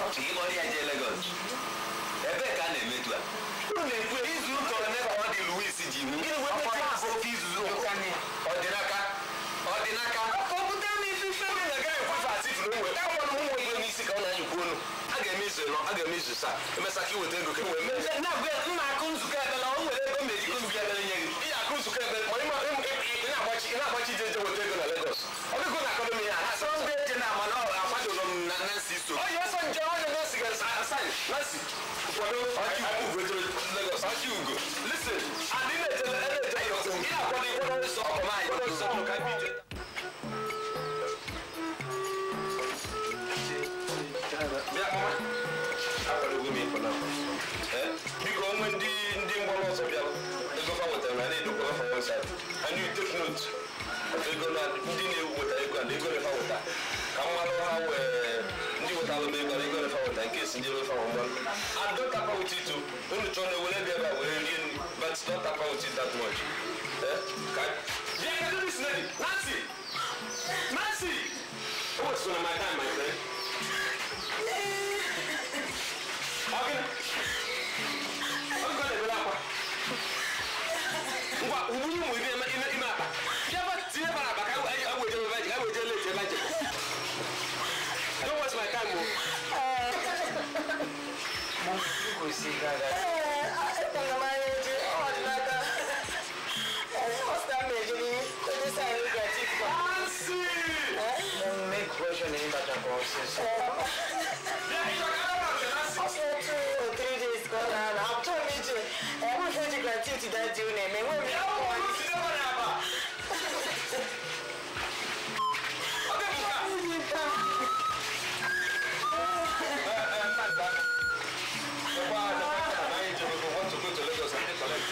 ọchị ịkpọrọ ya jee Lagos ebe ka a na-emetụ a izu ụka ole ka ọ dị Louis ji hụ oke izuzu ọdịnaka kọmputa n'ifife na agaghị ekwefe atifuru nwe enwere ụmụ ego n'isi ka ọ na-anyịkwu onu a ga-eme izu nọ a ga-eme izu saa emesa ka iweta ego ka enwere na-agwa nna akụ nzukọ ebela o nwere ego mejikọ nzukọ ebele nye gị ị akụ nzukọ ebele ma na-agbachi ije weta ego na Lagos ọ dịgo na akọdọmi ya ha sọnde eje na ama na akwadoro m na Nancy so onye ọsọ nje onye Nancy ga-asaị Nancy ụfọdụ Lagos ọchị ugo listen and ị na-eje ị na-akwado ịkwado nsọ ọkọmanyị ka bije bịa mama akwadogo m ịkọ na biko onwe ndị mgbọrọ ọzọ bịara ego fa wetara na na-edokwa fa one side and you take note ego na ndị na-eweta ego na ego na-efa weta ka mmanụ ha wee ndị wetara m ego na ego na-efa weta nke esi ndị ewefa mmanụ and don't tap out it too unu chọrọ na ewere bịa ebe a were rie nri but don't tap out it that much yeah, this lady Nancy oh it's one of my time my friend okay I'm gonna be like ngwa ubunye mu ime apa jaba tie para baka aweje late don't waste my time mo ko si gaga tanga mayeje odnaka what's that mejeji ko dey say you get it fancy make question in that process after 2 or 3 days gone after meeting I'm going to gratuity that you name me when we want to go to Lagos and collect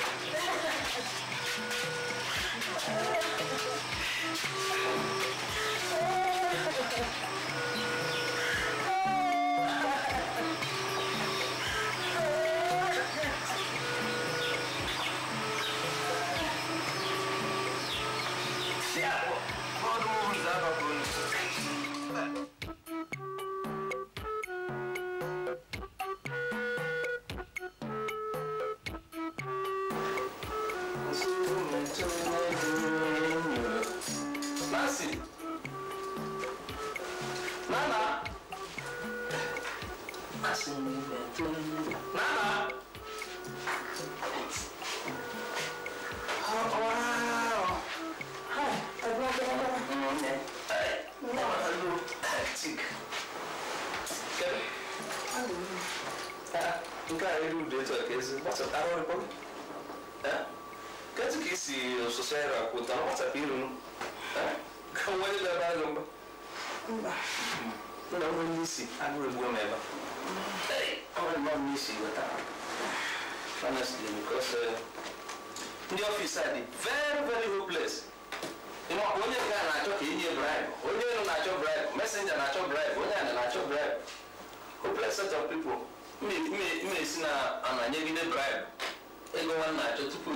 Nancy, Nana, Nana. Oh wow! Hi, hello. Hectic. What's up? I don't know. Kati kisi sosera kuta what's up you? Kwa ile bado na unisi agrubu meba. I don't miss you honestly because the office are very hopeless. You know, onye ga na cho kinye bribe, onye na cho bribe, messenger na cho bribe, onye na cho bribe. Hopeless set of people. Me sina ananye gide bribe. Ego wan na cho tupu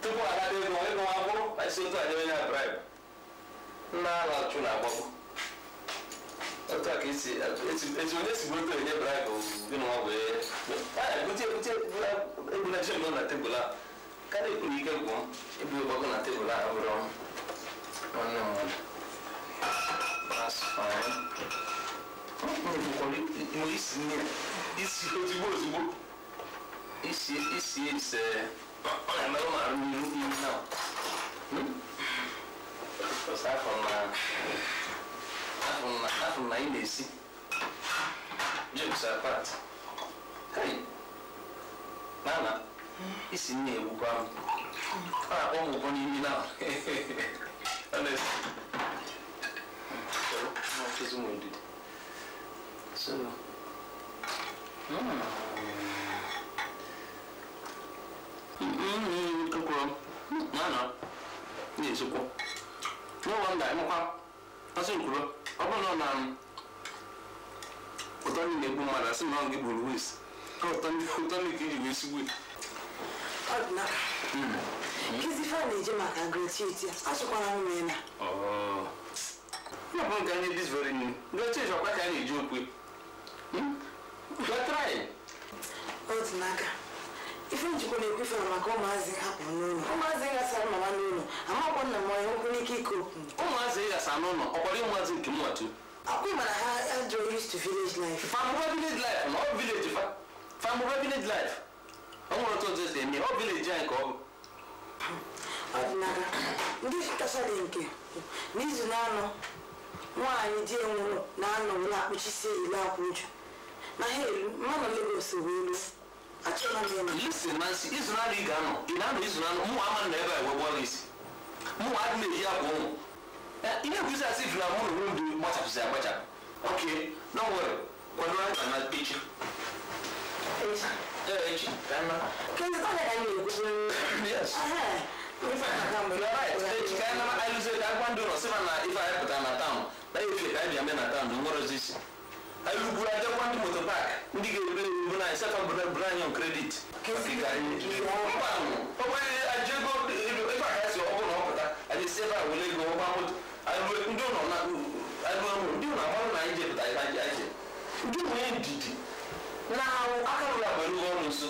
tupu ala de ego aburu, I say to anye na bribe. Na la chu na bobu. Ota kisi it's only si go to anye bribe you know we. Gute ebuna jeno na tebula. Kade kunike go ebu bogo na tebula aburu. Oh no. That's fine. It's I'm now. Because I from my India. Jokes apart. Hey, Nana, it's in me. I'm going now. Honestly. So, Nana, yes, no wonder I'm saying, I'm Otani nebu mara si mangi bulwis. Otani kiji wisiwi. Odna. Kizi fani je maka gratuity. Asukwana mwena. Oh. No one can this very new. Gratuity kwa kani joke. You are trying. Otu n'aka. Ife njikwa na-ekwu ife maka ụmụazị hapụ n'ụlọ. Ụmụazị gasara mama n'ụlọ. Amakwa nna m onye okwu n'ike ike okwu. Ụmụazị gasara n'ụlọ, ọ kpọrọ ụmụazị nke m watu. Akwai mana ha draw used to village life. Family village life, no village fa. Family village life. I'm going to just me. All village I go. Odinaga. Ndi kasa denke. Nizu nano. Nwaanyi die nwụrụ na anọ wala akpụchisi ile akwụju. Na helu, mama Lagos welu. Achọna m. Listen, Nancy, izu na ị ga-anọ. Ị na-anọ izu na anọ, mụ ama na ebe a wegbo isi. Mụ adị na-eji abụọ. You know, as if you are more room to much of the much. Okay, no worry. When I am not teaching. Yes. Can you find any? Yes. You're right. I lose it. I want to know if I put on a town. That if you have a town, what is this? I look like I want to go back. When I set up a brand new credit. Okay, I just go if I have your own offer. I just say I will go about. I don't know. I don't know. I do it. Now I can't have a new one. So,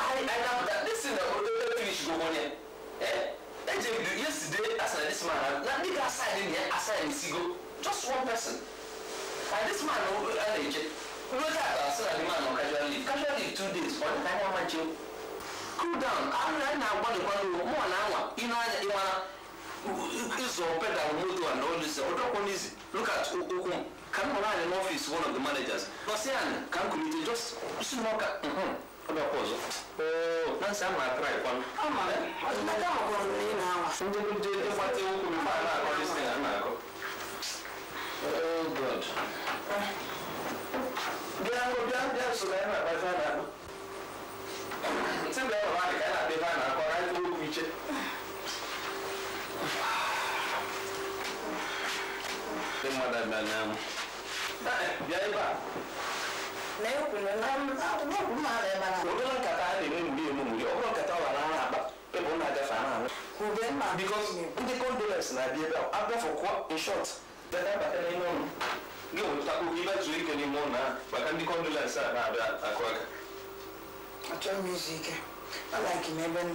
I know that this is the finish go on here. Yesterday, as this man, not the aside in here, aside in Sigo, just one person. And this man, look at us, the man on casual leave 2 days. What the time I want you? Cool down. I'm right now, one more hour. You know, is open down motor and all this. Look at Ukum. Come around in office, one of the managers. Ocean, come committee, just smoke. Oh, that's how I try one. Oh, God. Down, so I find out. It's a bit of a kind of divine. I will reach it. The mother man. Yeah, because the condolence in short, music. I like him even.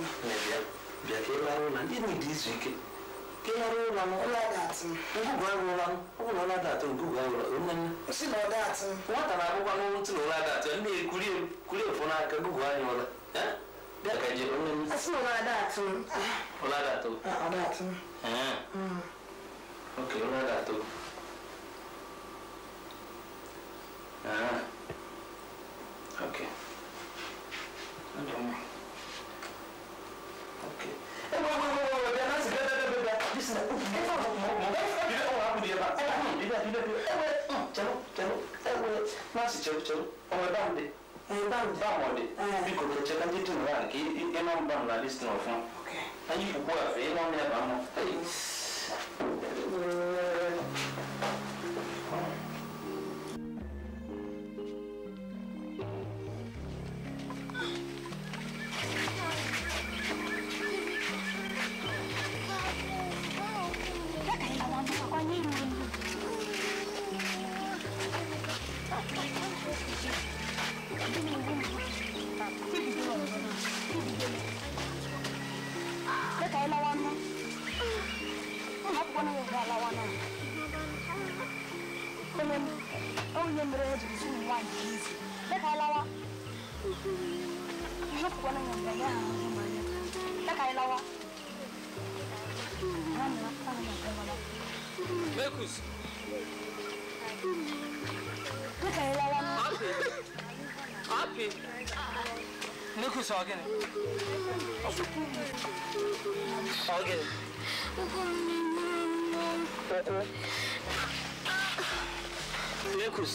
Lekus,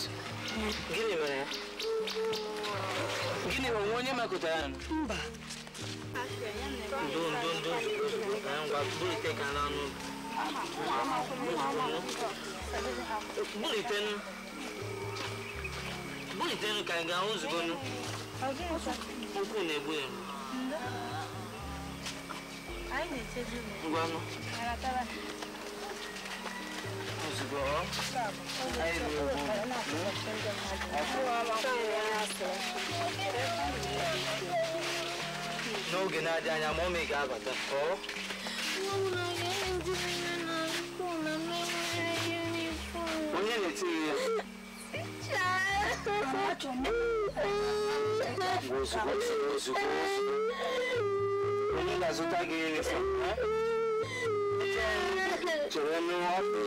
gini mana? Gini wangonya makutayan. Mba. Don. Ayang buli tekan anu. Buli ten kan gaun zgono. Buku ne buye. Ai ne teju. Ngwano. Ara tara. n'oge na-adịghị anya ma ọ mee ga-abata onye na-etiri ya ozugbo onye ga-azụta gị yunifọm chere n'ọfị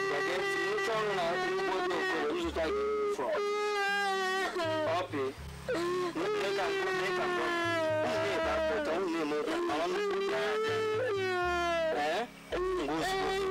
nwoke ọrụ na ugbo ndị okoro ịzụta gị yunifọm ọpị meka mbọ na-ebe akpụta ụlọ eme ụta ma ọ nnukwu na mgbe ozugbo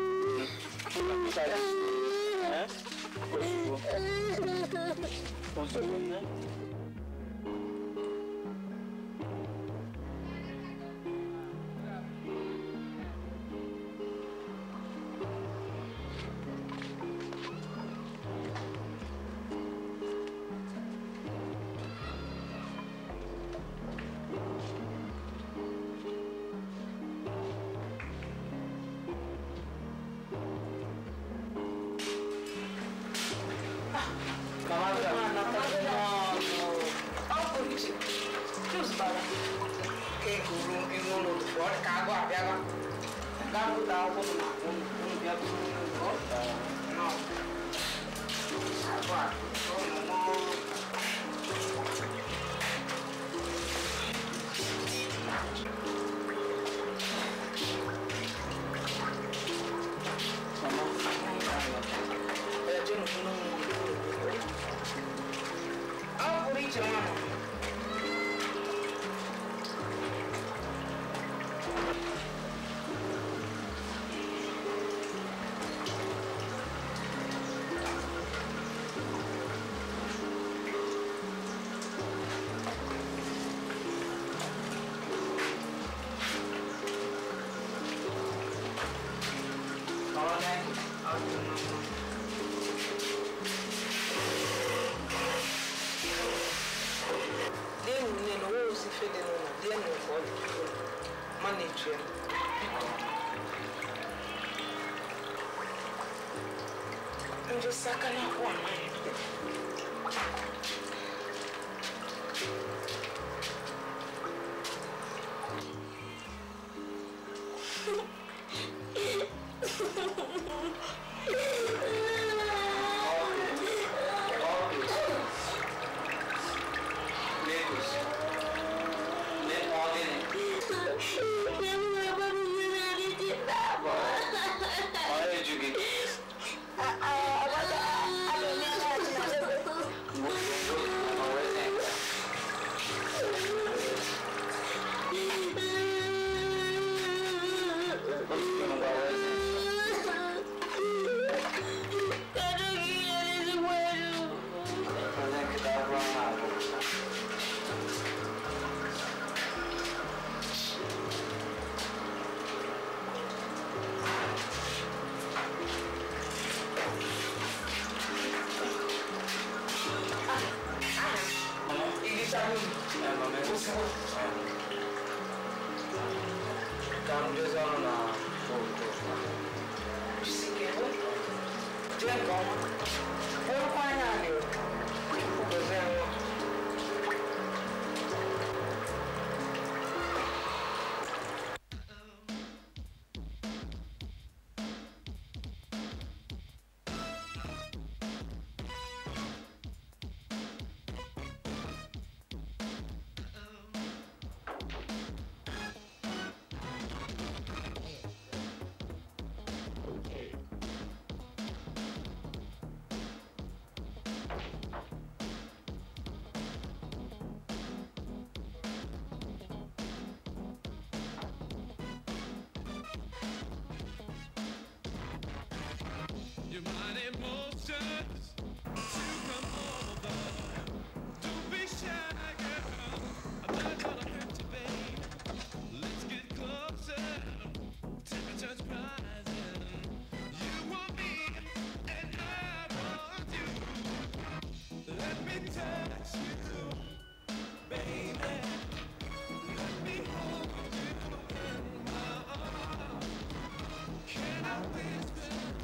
Can I whisper?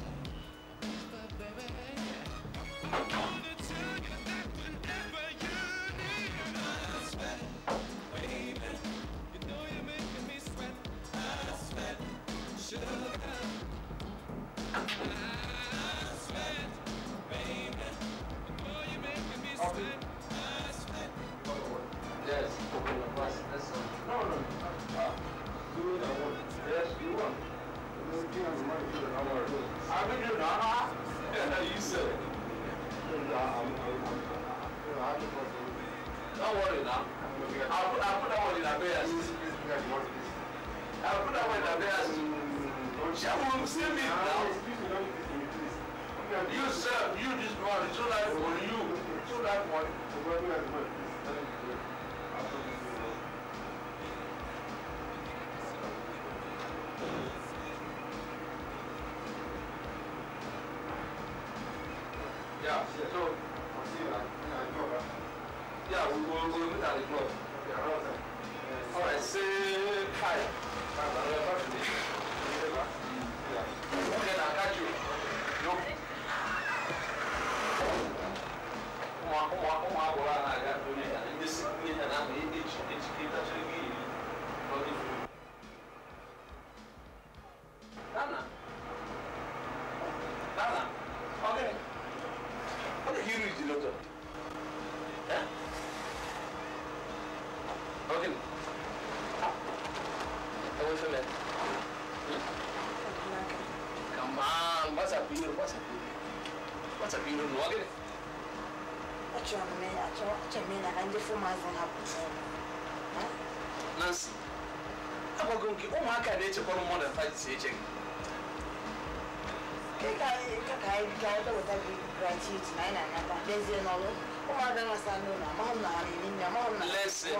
you say? Don't worry now. I'll put that one in the bears. I'll put that one in the bears. She will see me now. You serve, you this money, so that for you. So that one. Yeah, so I'll see you. Yeah, we'll meet at the club. All right, say hi. Okay, I'll catch you. No. Okay. What did you read the letter? Yeah? Okay. Away from it. Come on, what's up here? What's up here? What's up here? No, again. What's your name? I can't do for my Nancy, I'm going to go. My car needs to come more than 5 days.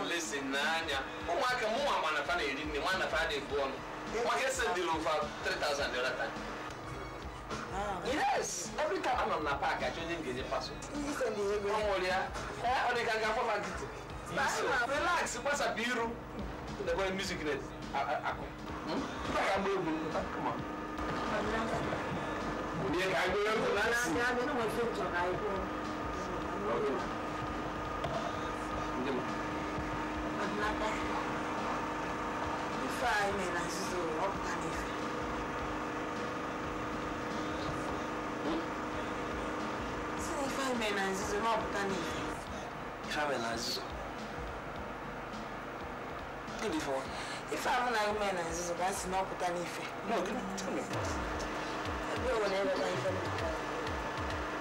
Listen, Nanya. Oh, I can move on a funny, you didn't want a funny born. What is the deal for 3,000 the other time? Yes, every time I'm on the park, I shouldn't get a password. Relax, what's a bureau? The boy music net. Come on. Yeah, I will if I'm like men, that's not what I need. No, tell me. Whenever I even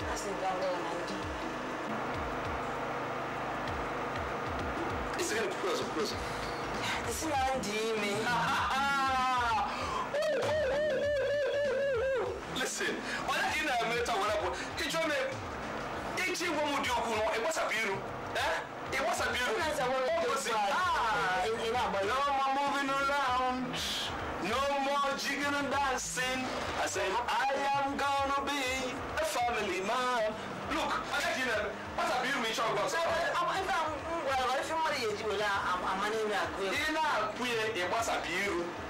I think I will. It's going to be closer. It's not dreaming. Listen, when I didn't have met whatever, it's your name. It's you who do it was a bureau. It was a bureau. No more moving around. No more jigging and dancing. I said, I am gonna be a family man. Look, what's a beautiful child?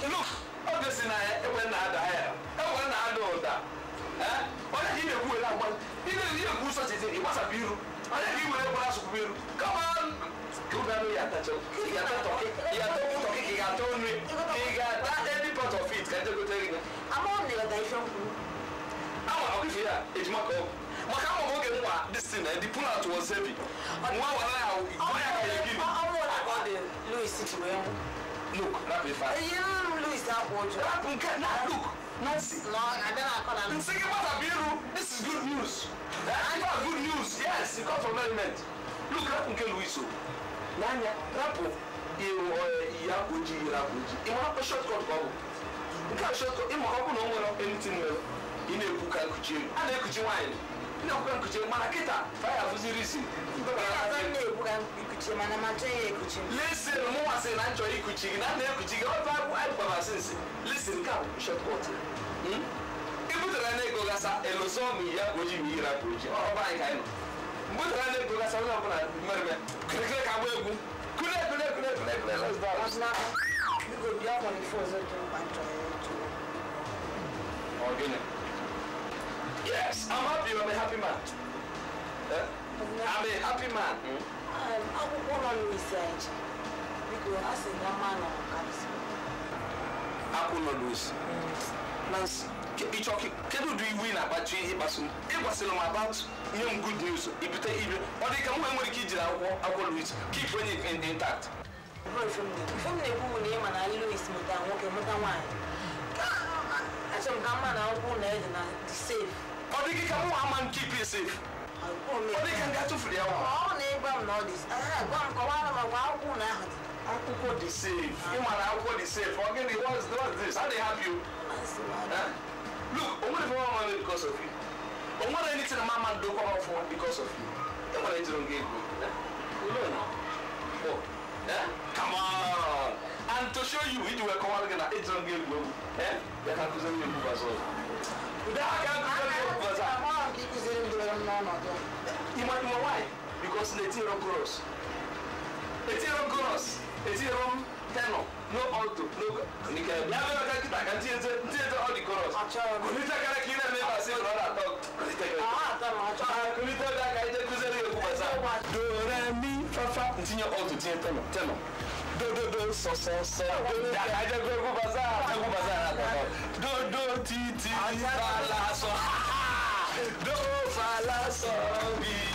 Look, all this in I went out there. I went out there. What I did, you were such a thing. It was a beautiful. I didn't even know what I come on. Come on, you are talking. He got told me. He got that every part of it. Can you go tell me? I'm only a different. I'll give you that. It's my call. This thing, the pull out was heavy. Louis situation. Look, rapid fire. Louis, look, Nancy. No, I don't call him. This is good news. I got good news. Yes, it comes from element. Look, Rapunke Luiso. Nanya, Rapu, Yabuji. You want a shortcut bubble. You can't shortcut. You want anything in a book and kuchi. And a kuchi wine. No, kuchi manakita. Fire for the reason. Listen, more say Nanjo Kuchi, and then Kuchi, I since. Listen, come, shortcut. If you go as a Elosomi, Yabuji, Rapuji, or by kind. But I go as a murder. Yes, I'm happy. I'm a happy man. I'm a happy man. I will go on research because I think a man of Calypso. I could not lose. Nancy, can you do win about 3 years? It was about young good news. If you take even, or they can win with the kids, I will lose. Keep running intact. From the woman name and I Louis Mutan, walking with a wine. I some gamma now, who led and safe. Or dịghị ka mụ ama keep you safe. Ọ dịghị ka nga tụfuru ya nwa. Ọ na-egwa m na ọ dị. Gwa m kọwara m agwa akwụkwọ na ahụ dị. Akwụkwọ dị safe. Ị mara akwụkwọ dị safe. Ọ gịnị what's this? How they help you? Look, o nwere mama mama because of you. O nwere anything mama do come out for because of you. Ị nwere ejiro nga ego. Alone. Oh. Come on. And to show you, iji wee kọwara gị na ejiro nga ego. Ya ka nkụziri m egwu baza ọzọ. Ude aka nkụziri m egwu baza. Ịma why? Because na-etinyere chorus. Etinyere chorus. Etinyere tenor. No alto. No. Nika ya bịa ka kita ka ntinyete all the chorus. Kulite kara ka ị na-eme ebe asị na ọ na-atọ. Kulite bịa ka ije kụziri gị egwu baza. Do re mi fa fa. Ntinye alto tinye tenor. Do so ya ka ije egwu baza. Egwu baza na-atọ. Do ti fa la so. Do fa la so bi.